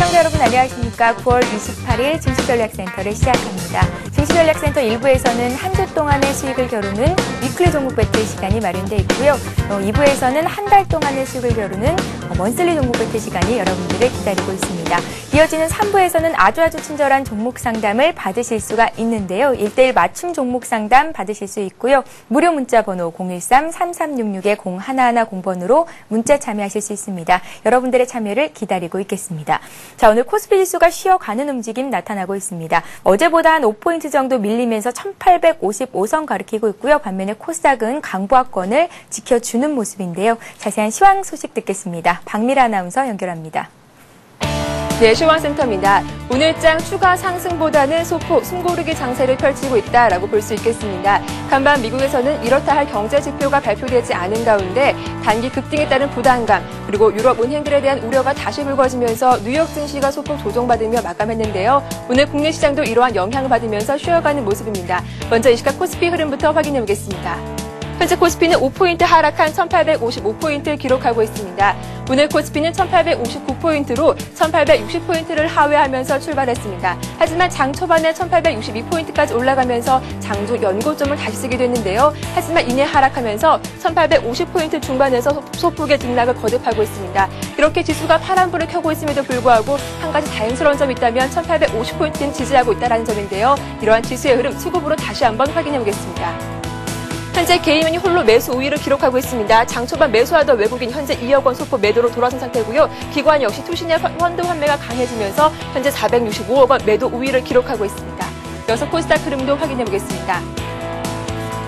시청자 여러분 안녕하십니까. 9월 28일 증시전략센터를 시작합니다. 증시전략센터 1부에서는 한 주 동안의 수익을 겨루는 위클리 종목 배틀 시간이 마련되어 있고요. 2부에서는 한 달 동안의 수익을 겨루는 먼슬리 종목 배틀 시간이 여러분들을 기다리고 있습니다. 이어지는 3부에서는 아주 친절한 종목 상담을 받으실 수가 있는데요. 1:1 맞춤 종목 상담 받으실 수 있고요. 무료 문자 번호 013-3366-0110번으로 문자 참여하실 수 있습니다. 여러분들의 참여를 기다리고 있겠습니다. 자, 오늘 코스피 지수가 쉬어가는 움직임 나타나고 있습니다. 어제보다 한 5포인트 정도 밀리면서 1855선 가리키고 있고요. 반면에 코스닥은 강보합권을 지켜주는 모습인데요. 자세한 시황 소식 듣겠습니다. 박미라 아나운서 연결합니다. 네, 시황센터입니다. 오늘장 추가 상승보다는 소폭 숨고르기 장세를 펼치고 있다라고 볼 수 있겠습니다. 간밤 미국에서는 이렇다 할 경제 지표가 발표되지 않은 가운데 단기 급등에 따른 부담감 그리고 유럽 은행들에 대한 우려가 다시 불거지면서 뉴욕 증시가 소폭 조정받으며 마감했는데요. 오늘 국내 시장도 이러한 영향을 받으면서 쉬어가는 모습입니다. 먼저 이 시각 코스피 흐름부터 확인해 보겠습니다. 현재 코스피는 5포인트 하락한 1855포인트를 기록하고 있습니다. 오늘 코스피는 1859포인트로 1860포인트를 하회하면서 출발했습니다. 하지만 장 초반에 1862포인트까지 올라가면서 장중 연고점을 다시 쓰게 됐는데요. 하지만 이내 하락하면서 1850포인트 중반에서 소폭의 등락을 거듭하고 있습니다. 이렇게 지수가 파란불을 켜고 있음에도 불구하고 한 가지 다행스러운 점이 있다면 1850포인트는 지지하고 있다는 점인데요. 이러한 지수의 흐름 수급으로 다시 한번 확인해 보겠습니다. 현재 개인은이 홀로 매수 우위를 기록하고 있습니다. 장 초반 매수하던 외국인 현재 2억 원 소폭 매도로 돌아선 상태고요. 기관 역시 투신의 펀드 환매가 강해지면서 현재 465억 원 매도 우위를 기록하고 있습니다. 이어서 코스닥 흐름도 확인해 보겠습니다.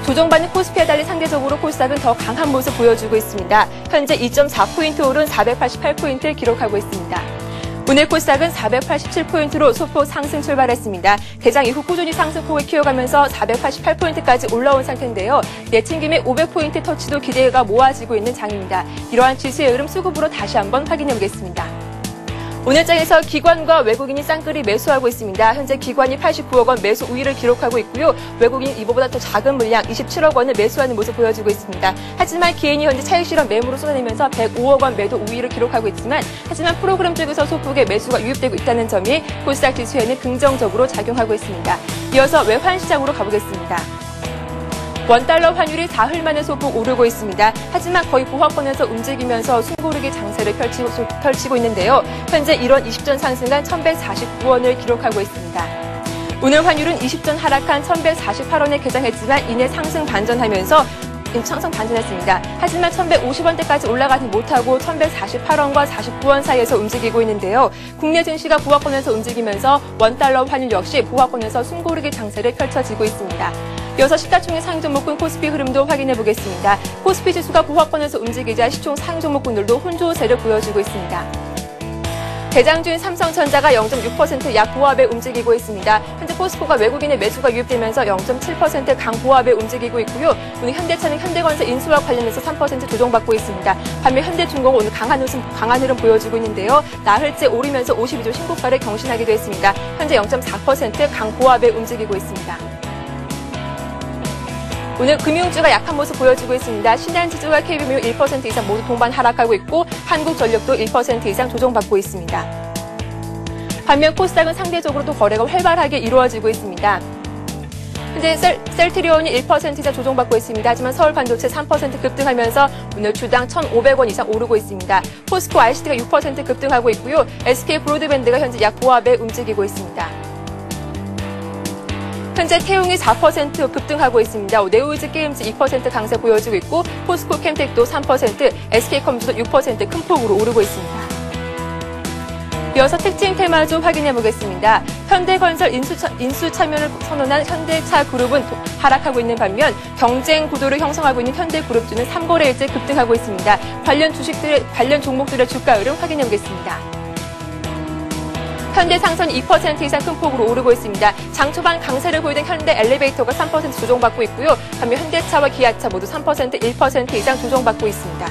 조정받는 코스피에 달리 상대적으로 코스닥은 더 강한 모습 보여주고 있습니다. 현재 2.4포인트 오른 488포인트를 기록하고 있습니다. 오늘 코스닥은 487포인트로 소폭 상승 출발했습니다. 개장 이후 꾸준히 상승폭을 키워가면서 488포인트까지 올라온 상태인데요. 내친 김에 500포인트 터치도 기대가 모아지고 있는 장입니다. 이러한 지수의 흐름 수급으로 다시 한번 확인해 보겠습니다. 오늘 장에서 기관과 외국인이 쌍끌이 매수하고 있습니다. 현재 기관이 89억 원 매수 우위를 기록하고 있고요. 외국인은 이보다 더 작은 물량 27억 원을 매수하는 모습 보여주고 있습니다. 하지만 개인이 현재 차익 실현 매물을 쏟아내면서 105억 원 매도 우위를 기록하고 있지만 하지만 프로그램 쪽에서 소폭의 매수가 유입되고 있다는 점이 코스닥 지수에는 긍정적으로 작용하고 있습니다. 이어서 외환 시장으로 가보겠습니다. 원달러 환율이 사흘 만에 소폭 오르고 있습니다. 하지만 거의 보합권에서 움직이면서 숨고르기 장세를 펼치고 있는데요. 현재 1원 20전 상승한 1149원을 기록하고 있습니다. 오늘 환율은 20전 하락한 1148원에 개장했지만 이내 상승 반전하면서 반전했습니다. 하지만 1150원대까지 올라가지 못하고 1148원과 49원 사이에서 움직이고 있는데요. 국내 증시가 보합권에서 움직이면서 원달러 환율 역시 보합권에서 숨고르기 장세를 펼쳐지고 있습니다. 이어서 시가총액 상위 종목군 코스피 흐름도 확인해 보겠습니다. 코스피 지수가 보합권에서 움직이자 시총 상위 종목군들도 혼조세를 보여주고 있습니다. 대장주인 삼성전자가 0.6% 약보합에 움직이고 있습니다. 현재 포스코가 외국인의 매수가 유입되면서 0.7% 강보합에 움직이고 있고요. 오늘 현대차는 현대건설 인수와 관련해서 3% 조정받고 있습니다. 반면 현대중공은 오늘 강한 흐름 보여주고 있는데요. 나흘째 오르면서 52조 신고가를 경신하기도 했습니다. 현재 0.4% 강보합에 움직이고 있습니다. 오늘 금융주가 약한 모습 보여주고 있습니다. 신한지주와 KB금융 1% 이상 모두 동반 하락하고 있고 한국전력도 1% 이상 조정받고 있습니다. 반면 코스닥은 상대적으로도 거래가 활발하게 이루어지고 있습니다. 현재 셀트리온이 1% 이상 조정받고 있습니다. 하지만 서울반도체 3% 급등하면서 오늘 주당 1,500원 이상 오르고 있습니다. 포스코 ICT가 6% 급등하고 있고요. SK 브로드밴드가 현재 약보합에 움직이고 있습니다. 현재 태웅이 4% 급등하고 있습니다. 네오이즈 게임즈 2% 강세 보여주고 있고 포스코 캠텍도 3%, SK컴퓨터도 6% 큰 폭으로 오르고 있습니다. 이어서 특징 테마주 확인해 보겠습니다. 현대건설 인수 참여를 선언한 현대차 그룹은 하락하고 있는 반면 경쟁 구도를 형성하고 있는 현대그룹주는 3거래일째 급등하고 있습니다. 관련 종목들의 주가 흐름 확인해 보겠습니다. 현대상선이 2% 이상 큰 폭으로 오르고 있습니다. 장 초반 강세를 보이던 현대엘리베이터가 3% 조정받고 있고요. 반면 현대차와 기아차 모두 3%, 1% 이상 조정받고 있습니다.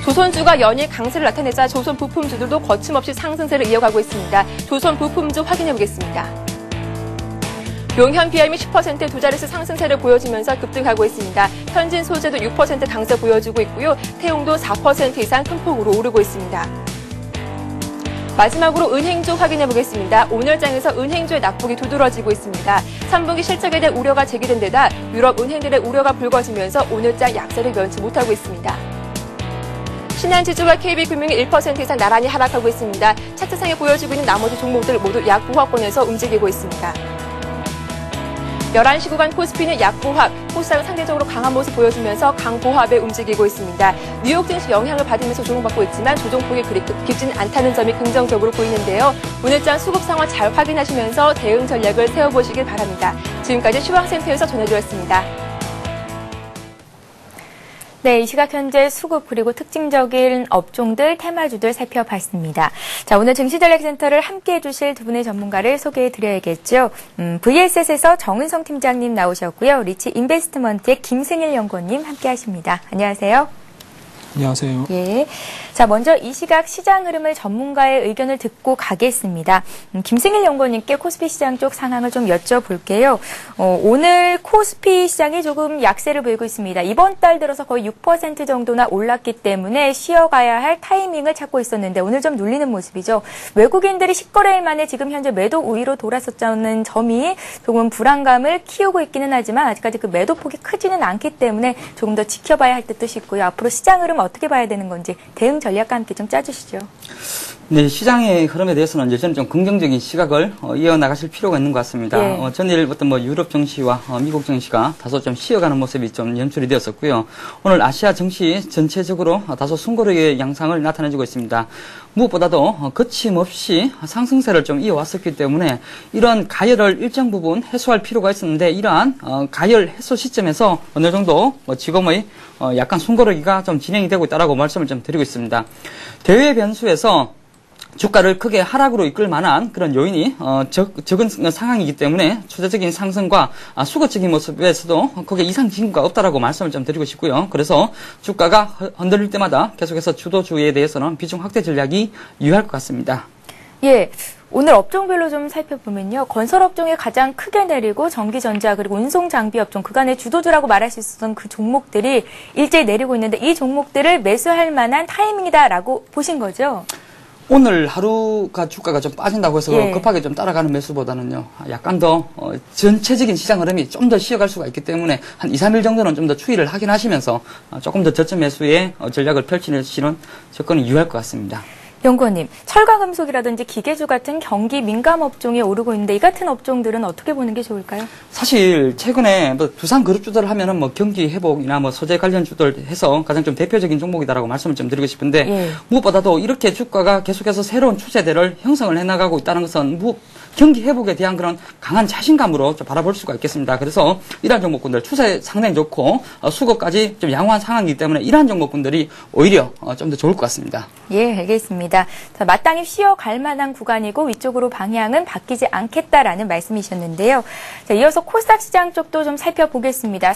조선주가 연일 강세를 나타내자 조선 부품주들도 거침없이 상승세를 이어가고 있습니다. 조선 부품주 확인해 보겠습니다. 용현 BR이 10% 두 자릿수 상승세를 보여주면서 급등하고 있습니다. 현진 소재도 6% 강세 보여주고 있고요. 태용도 4% 이상 큰 폭으로 오르고 있습니다. 마지막으로 은행주 확인해 보겠습니다. 오늘 장에서 은행주의 낙폭이 두드러지고 있습니다. 3분기 실적에 대한 우려가 제기된 데다 유럽 은행들의 우려가 불거지면서 오늘 장 약세를 면치 못하고 있습니다. 신한지주와 KB금융이 1% 이상 나란히 하락하고 있습니다. 차트상에 보여지고 있는 나머지 종목들 모두 약보합권에서 움직이고 있습니다. 11시 구간 코스피는 약보합, 코스닥은 상대적으로 강한 모습 보여주면서 강보합에 움직이고 있습니다. 뉴욕 증시 영향을 받으면서 조정받고 있지만 조정폭이 그리 깊지는 않다는 점이 긍정적으로 보이는데요. 오늘장 수급 상황 잘 확인하시면서 대응 전략을 세워보시길 바랍니다. 지금까지 시황센터에서 전해드렸습니다. 네, 이 시각 현재 수급 그리고 특징적인 업종들, 테마주들 살펴봤습니다. 자, 오늘 증시전략센터를 함께해 주실 두 분의 전문가를 소개해 드려야겠죠. VSS에서 정은성 팀장님 나오셨고요. 리치 인베스트먼트의 김승일 연구원님 함께 하십니다. 안녕하세요. 안녕하세요. 예. 자, 먼저 이 시각 시장 흐름을 전문가의 의견을 듣고 가겠습니다. 김승일 연구원님께 코스피 시장 쪽 상황을 좀 여쭤볼게요. 오늘 코스피 시장이 조금 약세를 보이고 있습니다. 이번 달 들어서 거의 6% 정도나 올랐기 때문에 쉬어가야 할 타이밍을 찾고 있었는데 오늘 좀 눌리는 모습이죠. 외국인들이 10거래일 만에 지금 현재 매도 우위로 돌아섰다는 점이 조금 불안감을 키우고 있기는 하지만 아직까지 그 매도 폭이 크지는 않기 때문에 조금 더 지켜봐야 할 듯도 싶고요. 앞으로 시장 흐름 어떻게 봐야 되는 건지 대응 전략과 함께 좀 짜주시죠. 네, 시장의 흐름에 대해서는 여전히 좀 긍정적인 시각을 이어나가실 필요가 있는 것 같습니다. 예. 전일부터 유럽 증시와 미국 증시가 다소 좀 쉬어가는 모습이 좀 연출이 되었었고요. 오늘 아시아 증시 전체적으로 다소 숨고르기의 양상을 나타내주고 있습니다. 무엇보다도 거침없이 상승세를 좀 이어왔었기 때문에 이런 가열을 일정 부분 해소할 필요가 있었는데 이러한 가열 해소 시점에서 어느 정도 지금의 약간 숨고르기가 좀 진행이 되고 있다라고 말씀을 좀 드리고 있습니다. 대외 변수에서 주가를 크게 하락으로 이끌 만한 그런 요인이 적은 상황이기 때문에 추세적인 상승과 수급적인 모습에서도 크게 이상 징후가 없다라고 말씀을 좀 드리고 싶고요. 그래서 주가가 흔들릴 때마다 계속해서 주도주에 대해서는 비중 확대 전략이 유효할 것 같습니다. 예. 오늘 업종별로 좀 살펴보면요. 건설업종이 가장 크게 내리고 전기전자 그리고 운송장비업종 그간의 주도주라고 말할 수 있었던 그 종목들이 일제히 내리고 있는데 이 종목들을 매수할 만한 타이밍이다라고 보신 거죠? 오늘 하루가 주가가 좀 빠진다고 해서 예. 급하게 좀 따라가는 매수보다는요. 약간 더 전체적인 시장 흐름이 좀 더 쉬어갈 수가 있기 때문에 한 2, 3일 정도는 좀 더 추이를 하긴 하시면서 조금 더 저점 매수의 전략을 펼치는 접근이 유효할 것 같습니다. 연구원님, 철강금속이라든지 기계주 같은 경기 민감 업종이 오르고 있는데 이 같은 업종들은 어떻게 보는 게 좋을까요? 사실 최근에 두산 그룹주들 하면은 경기 회복이나 소재 관련주들 해서 가장 좀 대표적인 종목이다라고 말씀을 좀 드리고 싶은데 예. 무엇보다도 이렇게 주가가 계속해서 새로운 추세대를 형성을 해나가고 있다는 것은 경기 회복에 대한 그런 강한 자신감으로 좀 바라볼 수가 있겠습니다. 그래서 이러한 종목군들 추세 상당히 좋고 수급까지 좀 양호한 상황이기 때문에 이러한 종목군들이 오히려 좀 더 좋을 것 같습니다. 예, 알겠습니다. 자, 마땅히 쉬어갈 만한 구간이고 위쪽으로 방향은 바뀌지 않겠다라는 말씀이셨는데요. 자, 이어서 코스닥 시장 쪽도 좀 살펴보겠습니다.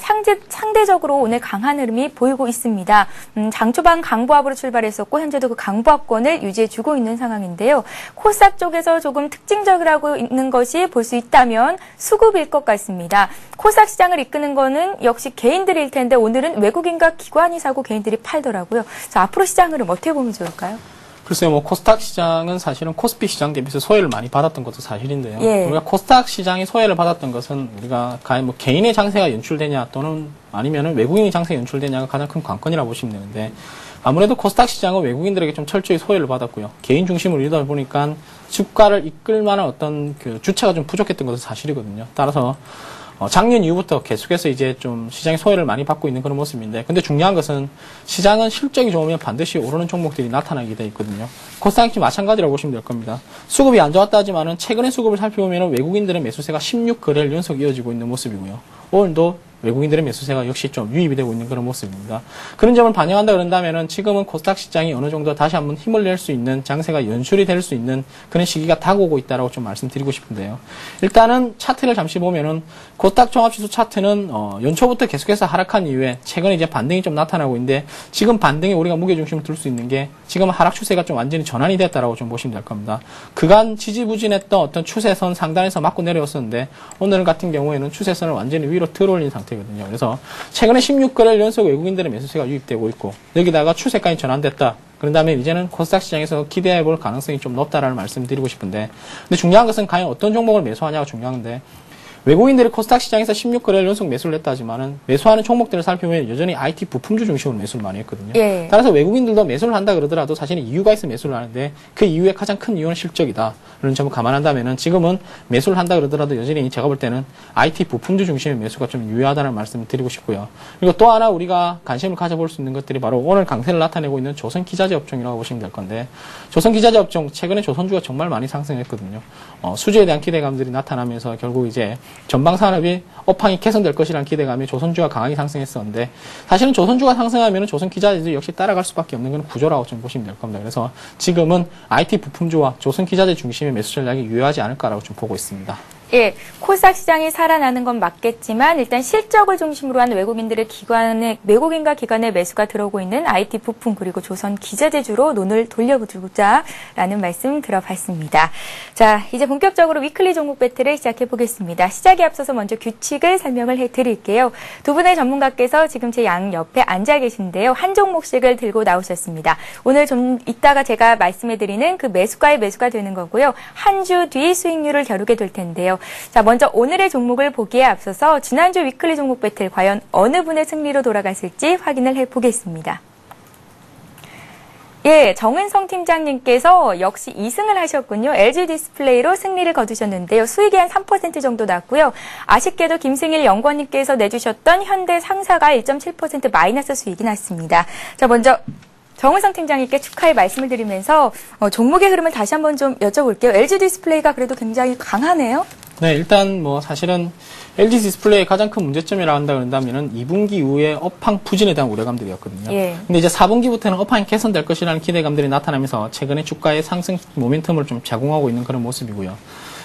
상대적으로 오늘 강한 흐름이 보이고 있습니다. 장 초반 강보합으로 출발했었고 현재도 그 강보합권을 유지해주고 있는 상황인데요. 코스닥 쪽에서 조금 특징적이라고 있는 것이 볼 수 있다면 수급일 것 같습니다. 코스닥 시장을 이끄는 거는 역시 개인들일 텐데 오늘은 외국인과 기관이 사고 개인들이 팔더라고요. 자, 앞으로 시장 흐름 어떻게 보면 좋을까요? 글쎄요, 코스닥 시장은 사실은 코스피 시장 대비해서 소외를 많이 받았던 것도 사실인데요. 예. 우리가 코스닥 시장이 소외를 받았던 것은 우리가 과연 개인의 장세가 연출되냐 또는 아니면은 외국인의 장세가 연출되냐가 가장 큰 관건이라고 보시면 되는데 아무래도 코스닥 시장은 외국인들에게 좀 철저히 소외를 받았고요. 개인 중심으로 이러다 보니까 주가를 이끌 만한 어떤 그 주체가 좀 부족했던 것은 사실이거든요. 따라서 작년 이후부터 계속해서 이제 좀 시장의 소외를 많이 받고 있는 그런 모습인데, 근데 중요한 것은 시장은 실적이 좋으면 반드시 오르는 종목들이 나타나게 돼 있거든요. 코스닥이 마찬가지라고 보시면 될 겁니다. 수급이 안 좋았다 하지만은 최근의 수급을 살펴보면 외국인들의 매수세가 16거래일 연속 이어지고 있는 모습이고요. 오늘도 외국인들의 매수세가 역시 좀 유입이 되고 있는 그런 모습입니다. 그런 점을 반영한다 그런다면은 지금은 코스닥 시장이 어느 정도 다시 한번 힘을 낼 수 있는 장세가 연출이 될 수 있는 그런 시기가 다가오고 있다라고 좀 말씀드리고 싶은데요. 일단은 차트를 잠시 보면은 코스닥 종합지수 차트는 연초부터 계속해서 하락한 이후에 최근에 이제 반등이 좀 나타나고 있는데 지금 반등에 우리가 무게중심을 둘 수 있는 게 지금 하락 추세가 좀 완전히 전환이 됐다라고 좀 보시면 될 겁니다. 그간 지지부진했던 어떤 추세선 상단에서 맞고 내려왔었는데 오늘 같은 경우에는 추세선을 완전히 위로 들어올린 상태거든요. 그래서 최근에 16거래일 연속 외국인들의 매수세가 유입되고 있고 여기다가 추세까지 전환됐다. 그런 다음에 이제는 코스닥 시장에서 기대해 볼 가능성이 좀 높다라는 말씀을 드리고 싶은데, 근데 중요한 것은 과연 어떤 종목을 매수하냐가 중요한데, 외국인들이 코스닥 시장에서 16거래일 연속 매수를 했다지만은 매수하는 종목들을 살펴보면 여전히 IT 부품주 중심으로 매수를 많이 했거든요. 예. 따라서 외국인들도 매수를 한다 그러더라도 사실은 이유가 있어 매수를 하는데 그 이유의 가장 큰 이유는 실적이다. 그런 점을 감안한다면은 지금은 매수를 한다 그러더라도 여전히 제가 볼 때는 IT 부품주 중심의 매수가 좀 유효하다는 말씀을 드리고 싶고요. 그리고 또 하나 우리가 관심을 가져볼 수 있는 것들이 바로 오늘 강세를 나타내고 있는 조선기자재 업종이라고 보시면 될 건데, 조선기자재 업종 최근에 조선주가 정말 많이 상승했거든요. 수주에 대한 기대감들이 나타나면서 결국 이제 전방 산업이 업황이 개선될 것이라는 기대감에 조선주가 강하게 상승했었는데, 사실은 조선주가 상승하면 조선기자재도 역시 따라갈 수밖에 없는 건 구조라고 좀 보시면 될 겁니다. 그래서 지금은 IT 부품주와 조선기자재 중심의 매수 전략이 유효하지 않을까라고 좀 보고 있습니다. 예, 코스닥 시장이 살아나는 건 맞겠지만 일단 실적을 중심으로 한 외국인과 기관의 매수가 들어오고 있는 IT 부품 그리고 조선 기자재주로 눈을 돌려보자라는 말씀 들어봤습니다. 자, 이제 본격적으로 위클리 종목 배틀을 시작해 보겠습니다. 시작에 앞서서 먼저 규칙을 설명을 해드릴게요. 두 분의 전문가께서 지금 제 양 옆에 앉아 계신데요. 한 종목씩을 들고 나오셨습니다. 오늘 좀 이따가 제가 말씀해드리는 그 매수가의 매수가 되는 거고요. 한 주 뒤 수익률을 겨루게 될 텐데요. 자, 먼저 오늘의 종목을 보기에 앞서서 지난주 위클리 종목 배틀 과연 어느 분의 승리로 돌아갔을지 확인을 해보겠습니다. 예, 정은성 팀장님께서 역시 2승을 하셨군요. LG 디스플레이로 승리를 거두셨는데요. 수익이 한 3% 정도 났고요. 아쉽게도 김승일 연구원님께서 내주셨던 현대 상사가 1.7% 마이너스 수익이 났습니다. 자, 먼저 정은성 팀장님께 축하의 말씀을 드리면서 종목의 흐름을 다시 한번 좀 여쭤볼게요. LG 디스플레이가 그래도 굉장히 강하네요. 네, 일단 뭐 사실은 LG 디스플레이의 가장 큰 문제점이라고 한다 그런다면은 2분기 이후에 업황 부진에 대한 우려감들이었거든요. 예. 근데 이제 4분기부터는 업황이 개선될 것이라는 기대감들이 나타나면서 최근에 주가의 상승 모멘텀을 좀 제공하고 있는 그런 모습이고요.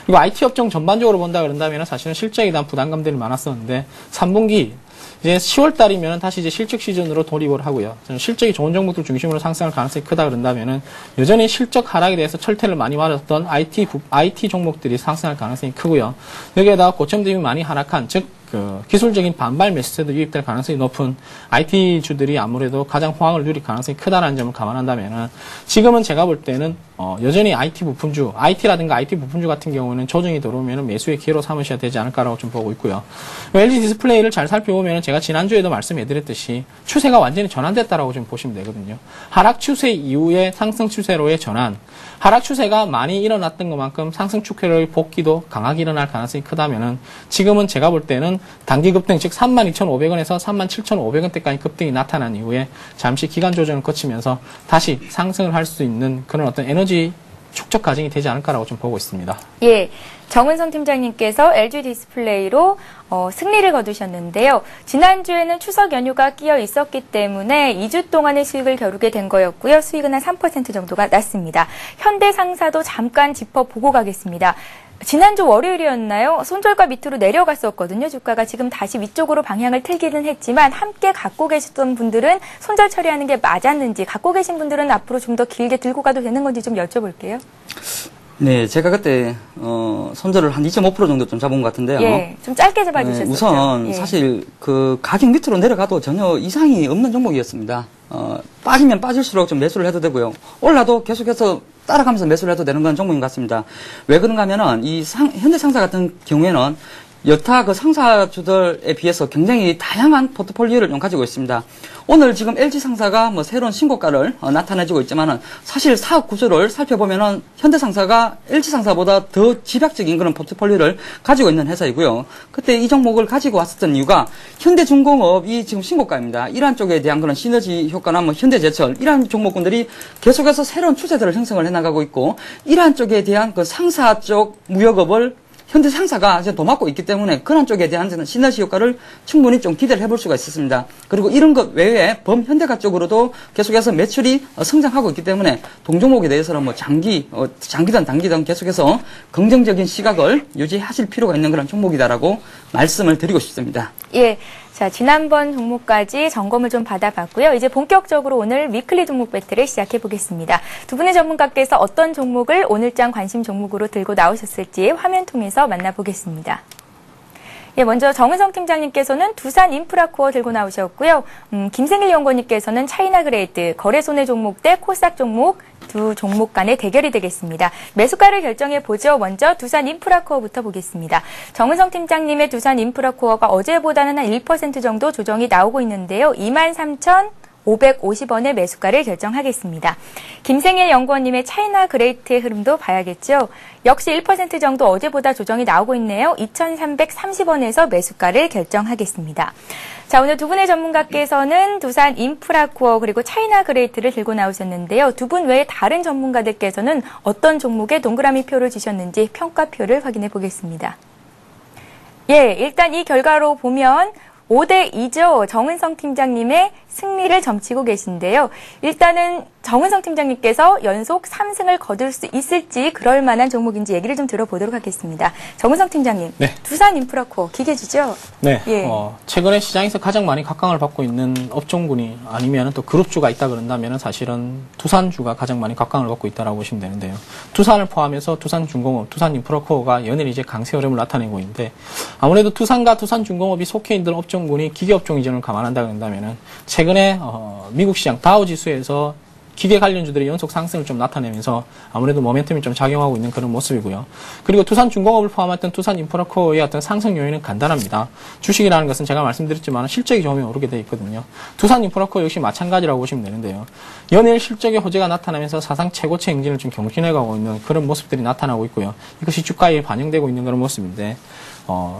그리고 IT 업종 전반적으로 본다 그런다면 사실은 실적에 대한 부담감들이 많았었는데 3분기 이제 10월 달이면 다시 이제 실적 시즌으로 돌입을 하고요. 저는 실적이 좋은 종목들 중심으로 상승할 가능성이 크다 그런다면은 여전히 실적 하락에 대해서 철퇴를 많이 맞았던 IT 종목들이 상승할 가능성이 크고요. 여기에다가 고점 대비 많이 하락한, 즉 기술적인 반발 매수세도 유입될 가능성이 높은 IT주들이 아무래도 가장 호황을 누릴 가능성이 크다는 점을 감안한다면 지금은 제가 볼 때는 여전히 IT 부품주, IT라든가 IT 부품주 같은 경우는 조정이 들어오면 매수의 기회로 삼으셔야 되지 않을까라고 좀 보고 있고요. LG 디스플레이를 잘 살펴보면 제가 지난주에도 말씀해드렸듯이 추세가 완전히 전환됐다라고 좀 보시면 되거든요. 하락 추세 이후에 상승 추세로의 전환, 하락 추세가 많이 일어났던 것만큼 상승 추세로의 복귀도 강하게 일어날 가능성이 크다면은 지금은 제가 볼 때는 단기 급등, 즉 32,500원에서 37,500원대까지 급등이 나타난 이후에 잠시 기간 조정을 거치면서 다시 상승을 할 수 있는 그런 어떤 에너지 축적 과정이 되지 않을까라고 좀 보고 있습니다. 예, 정은성 팀장님께서 LG 디스플레이로 승리를 거두셨는데요. 지난주에는 추석 연휴가 끼어 있었기 때문에 2주 동안의 수익을 겨루게 된 거였고요. 수익은 한 3% 정도가 났습니다. 현대상사도 잠깐 짚어보고 가겠습니다. 지난주 월요일이었나요? 손절가 밑으로 내려갔었거든요. 주가가 지금 다시 위쪽으로 방향을 틀기는 했지만 함께 갖고 계셨던 분들은 손절 처리하는 게 맞았는지, 갖고 계신 분들은 앞으로 좀 더 길게 들고 가도 되는 건지 좀 여쭤볼게요. 네, 제가 그때 손절을 한 2.5% 정도 좀 잡은 것 같은데요. 예, 좀 짧게 잡아주셨어요. 우선 사실 그 가격 밑으로 내려가도 전혀 이상이 없는 종목이었습니다. 빠지면 빠질수록 좀 매수를 해도 되고요. 올라도 계속해서 따라가면서 매수를 해도 되는 건 종목인 것 같습니다. 왜 그런가 하면은 현대상사 같은 경우에는 여타 그 상사주들에 비해서 굉장히 다양한 포트폴리오를 좀 가지고 있습니다. 오늘 지금 LG상사가 뭐 새로운 신고가를 나타내주고 있지만은 사실 사업 구조를 살펴보면은 현대상사가 LG상사보다 더 집약적인 그런 포트폴리오를 가지고 있는 회사이고요. 그때 이 종목을 가지고 왔었던 이유가 현대중공업이 지금 신고가입니다. 이러한 쪽에 대한 그런 시너지 효과나 뭐 현대제철 이러한 종목군들이 계속해서 새로운 추세들을 형성을 해나가고 있고 이러한 쪽에 대한 그 상사 쪽 무역업을 현대상사가 이제 도맡고 있기 때문에 그런 쪽에 대한 시너지 효과를 충분히 좀 기대를 해볼 수가 있었습니다. 그리고 이런 것 외에 범현대가 쪽으로도 계속해서 매출이 성장하고 있기 때문에 동종목에 대해서는 뭐 장기든 단기든 계속해서 긍정적인 시각을 유지하실 필요가 있는 그런 종목이다라고 말씀을 드리고 싶습니다. 예. 자, 지난번 종목까지 점검을 좀 받아봤고요. 이제 본격적으로 오늘 위클리 종목 배틀을 시작해 보겠습니다. 두 분의 전문가께서 어떤 종목을 오늘장 관심 종목으로 들고 나오셨을지 화면 통해서 만나보겠습니다. 예, 먼저 정은성 팀장님께서는 두산 인프라코어 들고 나오셨고요. 김생일 연구원님께서는 차이나그레이트, 거래손해 종목 대 코스닥 종목 두 종목 간의 대결이 되겠습니다. 매수가를 결정해 보죠. 먼저 두산 인프라코어부터 보겠습니다. 정은성 팀장님의 두산 인프라코어가 어제보다는 한 1% 정도 조정이 나오고 있는데요. 23,550원의 매수가를 결정하겠습니다. 김생일 연구원님의 차이나 그레이트의 흐름도 봐야겠죠. 역시 1% 정도 어제보다 조정이 나오고 있네요. 2,330원에서 매수가를 결정하겠습니다. 자, 오늘 두 분의 전문가께서는 두산 인프라코어 그리고 차이나 그레이트를 들고 나오셨는데요. 두 분 외에 다른 전문가들께서는 어떤 종목에 동그라미 표를 주셨는지 평가표를 확인해 보겠습니다. 예, 일단 이 결과로 보면 5대2죠. 정은성 팀장님의 승리를 점치고 계신데요. 일단은 정은성 팀장님께서 연속 3승을 거둘 수 있을지 그럴 만한 종목인지 얘기를 좀 들어보도록 하겠습니다. 정은성 팀장님, 네. 두산 인프라코어 기계주죠? 네. 예. 최근에 시장에서 가장 많이 각광을 받고 있는 업종군이 아니면 또 그룹주가 있다 그런다면 사실은 두산주가 가장 많이 각광을 받고 있다고 보시면 되는데요. 두산을 포함해서 두산중공업, 두산 인프라코어가 연일 이제 강세 흐름을 나타내고 있는데 아무래도 두산과 두산중공업이 속해 있는 업종군이 기계업종 이전을 감안한다 그런다면 최근에 미국 시장 다우지수에서 기계 관련주들이 연속 상승을 좀 나타내면서 아무래도 모멘텀이 좀 작용하고 있는 그런 모습이고요. 그리고 두산중공업을 포함했던 두산인프라코어의 어떤 상승 요인은 간단합니다. 주식이라는 것은 제가 말씀드렸지만 실적이 좋으면 오르게 돼 있거든요. 두산인프라코어 역시 마찬가지라고 보시면 되는데요. 연일 실적의 호재가 나타나면서 사상 최고치 행진을 좀 경신해가고 있는 그런 모습들이 나타나고 있고요. 이것이 주가에 반영되고 있는 그런 모습인데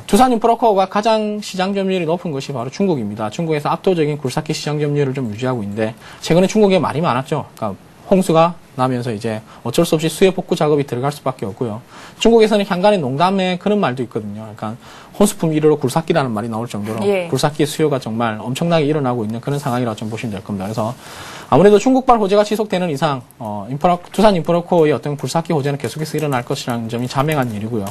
두산인프라코어가 가장 시장 점유율이 높은 것이 바로 중국입니다. 중국에서 압도적인 굴삭기 시장 점유율을 좀 유지하고 있는데 최근에 중국에 말이 많았죠. 그러니까 홍수가 나면서 이제 어쩔 수 없이 수해 복구 작업이 들어갈 수밖에 없고요. 중국에서는 향간의 농담에 그런 말도 있거든요. 그러니까 혼수품 1호로 굴삭기라는 말이 나올 정도로 예. 굴삭기의 수요가 정말 엄청나게 일어나고 있는 그런 상황이라고 좀 보시면 될 겁니다. 그래서 아무래도 중국발 호재가 지속되는 이상 두산 인프라코어의 어떤 굴삭기 호재는 계속해서 일어날 것이라는 점이 자명한 일이고요.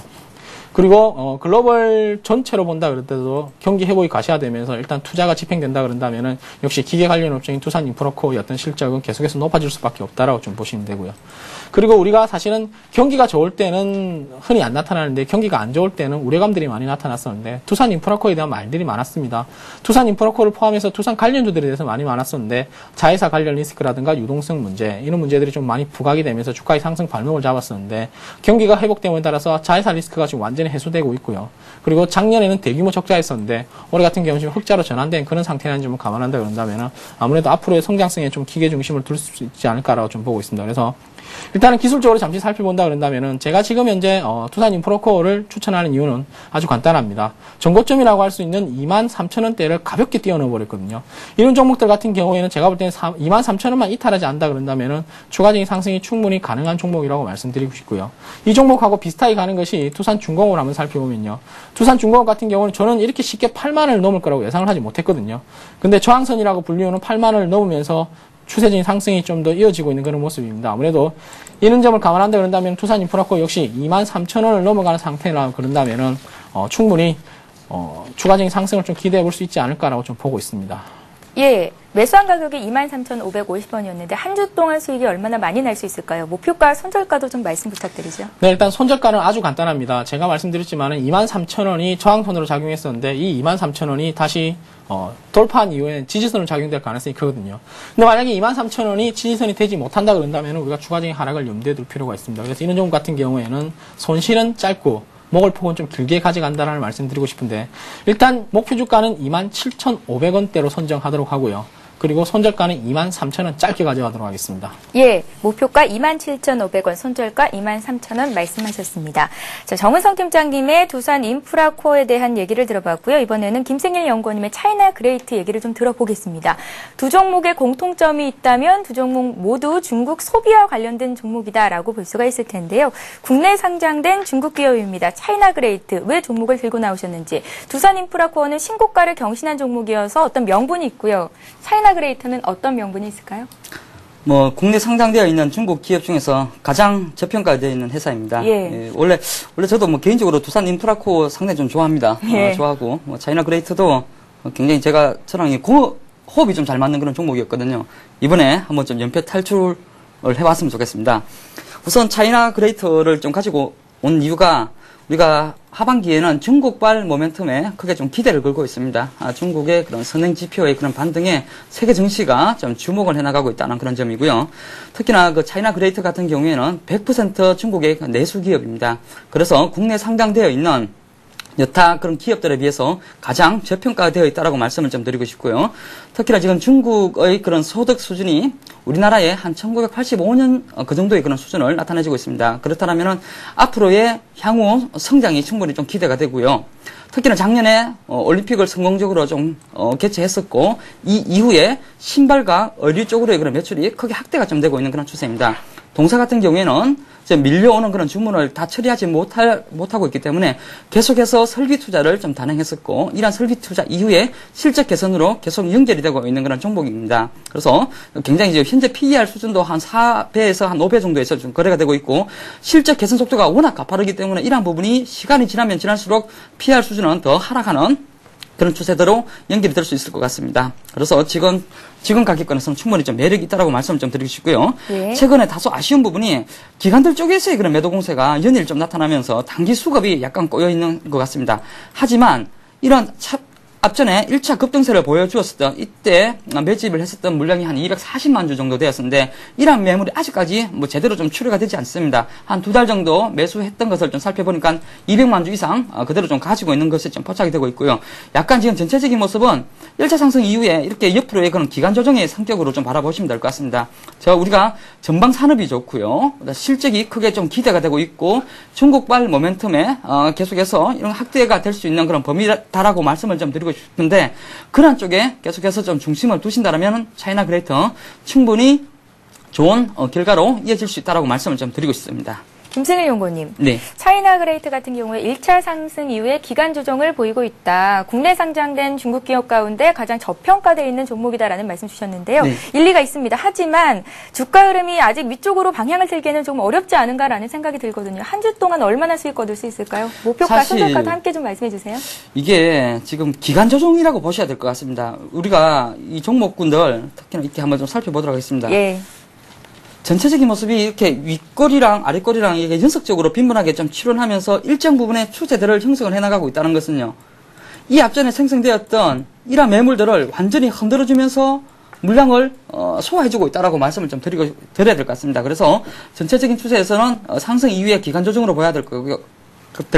그리고 글로벌 전체로 본다 그럴 때도 경기 회복이 가시화되면서 일단 투자가 집행된다 그런다면은 역시 기계 관련 업종인 두산 인프라코어의 어떤 실적은 계속해서 높아질 수밖에 없다라고 좀 보시면 되고요. 그리고 우리가 사실은 경기가 좋을 때는 흔히 안 나타나는데 경기가 안 좋을 때는 우려감들이 많이 나타났었는데 두산 인프라코어에 대한 말들이 많았습니다. 두산 인프라코어를 포함해서 두산 관련주들에 대해서 많이 많았었는데 자회사 관련 리스크라든가 유동성 문제 이런 문제들이 좀 많이 부각이 되면서 주가의 상승 발목을 잡았었는데 경기가 회복됨에 따라서 자회사 리스크가 지금 완전히 해소되고 있고요. 그리고 작년에는 대규모 적자였었는데 올해 같은 경우는 지금 흑자로 전환된 그런 상태라는 점을 감안한다 그런다면 아무래도 앞으로의 성장성에 좀 기계 중심을 둘 수 있지 않을까라고 좀 보고 있습니다. 그래서 일단은 기술적으로 잠시 살펴본다 그런다면은 제가 지금 현재 두산 인프라코어를 추천하는 이유는 아주 간단합니다. 전고점이라고 할 수 있는 23,000원대를 가볍게 뛰어넘어 버렸거든요. 이런 종목들 같은 경우에는 제가 볼 때는 23,000원만 이탈하지 않는다 그런다면은 추가적인 상승이 충분히 가능한 종목이라고 말씀드리고 싶고요. 이 종목하고 비슷하게 가는 것이 두산중공업을 한번 살펴보면요. 두산중공업 같은 경우는 저는 이렇게 쉽게 8만원을 넘을 거라고 예상을 하지 못했거든요. 근데 저항선이라고 불리우는 8만원을 넘으면서 추세적인 상승이 좀 더 이어지고 있는 그런 모습입니다. 아무래도 이런 점을 감안한다 그런다면 두산 인프라코어 역시 23,000원을 넘어가는 상태라 그런다면은 충분히 추가적인 상승을 좀 기대해 볼 수 있지 않을까라고 좀 보고 있습니다. 예, 매수한 가격이 23,550원이었는데 한 주 동안 수익이 얼마나 많이 날 수 있을까요? 목표가, 손절가도 좀 말씀 부탁드리죠. 네, 일단 손절가는 아주 간단합니다. 제가 말씀드렸지만은 23,000원이 저항선으로 작용했었는데 이 23,000원이 다시 돌파한 이후에 지지선으로 작용될 가능성이 크거든요. 근데 만약에 23,000원이 지지선이 되지 못한다 그런다면 우리가 추가적인 하락을 염두에 둘 필요가 있습니다. 그래서 이런 종목 같은 경우에는 손실은 짧고 목을 폭은 좀 길게 가져간다는 말씀 드리고 싶은데 일단 목표 주가는 27,500원대로 선정하도록 하고요. 그리고 손절가는 23,000원 짧게 가져가도록 하겠습니다. 예, 목표가 27,500원, 손절가 23,000원 말씀하셨습니다. 자, 정은성 팀장님의 두산 인프라코어에 대한 얘기를 들어봤고요. 이번에는 김생일 연구원님의 차이나 그레이트 얘기를 좀 들어보겠습니다. 두 종목의 공통점이 있다면 두 종목 모두 중국 소비와 관련된 종목이다라고 볼 수가 있을 텐데요. 국내 상장된 중국 기업입니다. 차이나 그레이트, 왜 종목을 들고 나오셨는지. 두산 인프라코어는 신고가를 경신한 종목이어서 어떤 명분이 있고요. 차이나 그레이트는 어떤 명분이 있을까요? 국내 상장되어 있는 중국 기업 중에서 가장 저평가되어 있는 회사입니다. 예. 예, 원래 저도 개인적으로 두산 인프라코어 상당히 좀 좋아합니다. 예. 좋아하고, 차이나 그레이트도 굉장히 저랑 호흡이 좀 잘 맞는 그런 종목이었거든요. 이번에 한번 좀 연표 탈출을 해봤으면 좋겠습니다. 우선 차이나 그레이트를 좀 가지고 온 이유가 우리가 하반기에는 중국발 모멘텀에 크게 좀 기대를 걸고 있습니다. 중국의 그런 선행 지표의 그런 반등에 세계 증시가 좀 주목을 해나가고 있다는 그런 점이고요. 특히나 그 차이나 그레이트 같은 경우에는 100% 중국의 내수 기업입니다. 그래서 국내 상장되어 있는 여타 그런 기업들에 비해서 가장 저평가되어 있다라고 말씀을 좀 드리고 싶고요. 특히나 지금 중국의 그런 소득 수준이 우리나라의 한 1985년 그 정도의 그런 수준을 나타내주고 있습니다. 그렇다면은 앞으로의 향후 성장이 충분히 좀 기대가 되고요. 특히나 작년에 올림픽을 성공적으로 좀 개최했었고 이 이후에 신발과 의류 쪽으로의 그런 매출이 크게 확대가 좀 되고 있는 그런 추세입니다. 동사 같은 경우에는 이제 밀려오는 그런 주문을 다 처리하지 못하고 있기 때문에 계속해서 설비 투자를 좀 단행했었고, 이러한 설비 투자 이후에 실적 개선으로 계속 연결이 되고 있는 그런 종목입니다. 그래서 굉장히 이제 현재 PER 수준도 한 4배에서 한 5배 정도에서 좀 거래가 되고 있고, 실적 개선 속도가 워낙 가파르기 때문에 이러한 부분이 시간이 지나면 지날수록 PER 수준은 더 하락하는 그런 추세대로 연결이 될 수 있을 것 같습니다. 그래서 지금 가격권에서는 충분히 좀 매력이 있다라고 말씀을 좀 드리고 싶고요. 예. 최근에 다소 아쉬운 부분이 기관들 쪽에서의 그런 매도 공세가 연일 좀 나타나면서 단기 수급이 약간 꼬여 있는 것 같습니다. 하지만 이런 앞전에 1차 급등세를 보여주었었던 이때 매집을 했었던 물량이 한 240만 주 정도 되었는데 이러한 매물이 아직까지 뭐 제대로 좀 출회가 되지 않습니다. 한 2달 정도 매수했던 것을 좀 살펴보니까 200만 주 이상 그대로 좀 가지고 있는 것이 좀 포착이 되고 있고요. 약간 지금 전체적인 모습은 1차 상승 이후에 이렇게 옆으로의 그런 기간 조정의 성격으로 좀 바라보시면 될 것 같습니다. 우리가 전방 산업이 좋고요. 실적이 크게 좀 기대가 되고 있고 중국발 모멘텀에 계속해서 이런 확대가 될 수 있는 그런 범위다라고 말씀을 좀 드리고 싶은데 그런 쪽에 계속해서 좀 중심을 두신다면 차이나 그레이터 충분히 좋은 결과로 이어질 수 있다라고 말씀을 좀 드리고 싶습니다. 김승일 연구원님, 네. 차이나 그레이트 같은 경우에 1차 상승 이후에 기간 조정을 보이고 있다. 국내 상장된 중국 기업 가운데 가장 저평가되어 있는 종목이다라는 말씀 주셨는데요. 네. 일리가 있습니다. 하지만 주가 흐름이 아직 위쪽으로 방향을 틀기에는 좀 어렵지 않은가라는 생각이 들거든요. 한 주 동안 얼마나 수익 거둘 수 있을까요? 목표가, 손절가도 함께 좀 말씀해 주세요. 이게 지금 기간 조정이라고 보셔야 될 것 같습니다. 우리가 이 종목군들 특히나 이렇게 한번 좀 살펴보도록 하겠습니다. 예. 전체적인 모습이 이렇게 윗꼬리랑 아랫꼬리랑 이게 연속적으로 빈번하게 좀 출현하면서 일정 부분의 추세들을 형성을 해나가고 있다는 것은요. 이 앞전에 생성되었던 이러한 매물들을 완전히 흔들어주면서 물량을 소화해주고 있다라고 말씀을 좀 드려야 될 것 같습니다. 그래서 전체적인 추세에서는 상승 이후에 기간 조정으로 봐야 될 것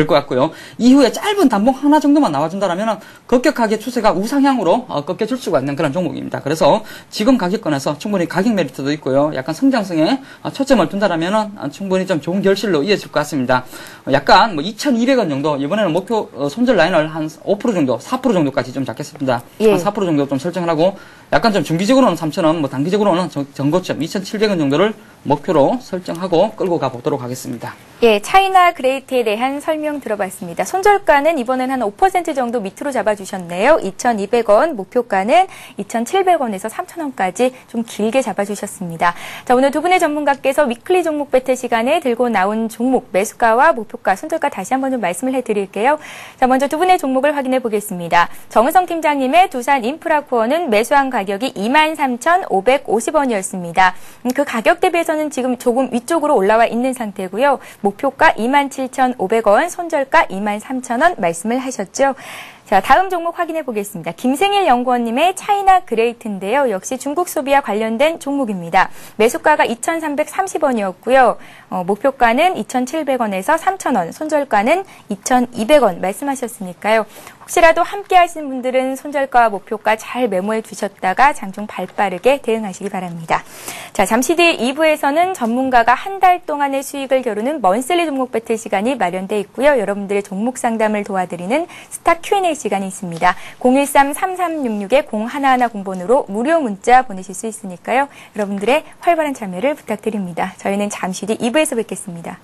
같고요. 이후에 짧은 단봉 하나 정도만 나와준다면 급격하게 추세가 우상향으로 꺾여줄 수가 있는 그런 종목입니다. 그래서 지금 가격권에서 충분히 가격 메리트도 있고요. 약간 성장성에 초점을 둔다면 충분히 좀 좋은 결실로 이어질 것 같습니다. 약간 뭐 2,200원 정도, 이번에는 목표 손절 라인을 한 5% 정도, 4% 정도까지 좀 잡겠습니다. 예. 한 4% 정도 좀 설정을 하고, 약간 좀 중기적으로는 3,000원, 뭐 단기적으로는 전고점 2,700원 정도를 목표로 설정하고 끌고 가보도록 하겠습니다. 예, 차이나 그레이트에 대한 설명 들어봤습니다. 손절가는 이번엔 한 5% 정도 밑으로 잡아주셨네요. 2,200원, 목표가는 2,700원에서 3,000원까지 좀 길게 잡아주셨습니다. 자, 오늘 두 분의 전문가께서 위클리 종목 배틀 시간에 들고 나온 종목, 매수가와 목표가, 손절가 다시 한번 좀 말씀을 해드릴게요. 자, 먼저 두 분의 종목을 확인해 보겠습니다. 정은성 팀장님의 두산 인프라코어는 매수한 가격이 23,550원이었습니다. 그 가격 대비해서는 지금 조금 위쪽으로 올라와 있는 상태고요. 목표가 27,500원, 손절가 23,000원 말씀을 하셨죠. 자, 다음 종목 확인해 보겠습니다. 김승일 연구원님의 차이나 그레이트인데요. 역시 중국 소비와 관련된 종목입니다. 매수가가 2,330원이었고요. 목표가는 2,700원에서 3,000원, 손절가는 2,200원 말씀하셨으니까요. 혹시라도 함께 하시는 분들은 손절가와 목표가 잘 메모해 두셨다가 장중 발빠르게 대응하시기 바랍니다. 자, 잠시 뒤 2부에서는 전문가가 한 달 동안의 수익을 겨루는 먼슬리 종목 배틀 시간이 마련되어 있고요. 여러분들의 종목 상담을 도와드리는 스타 Q&A 시간이 있습니다. 013-3366-0110번으로 무료 문자 보내실 수 있으니까요. 여러분들의 활발한 참여를 부탁드립니다. 저희는 잠시 뒤 2부에서 뵙겠습니다.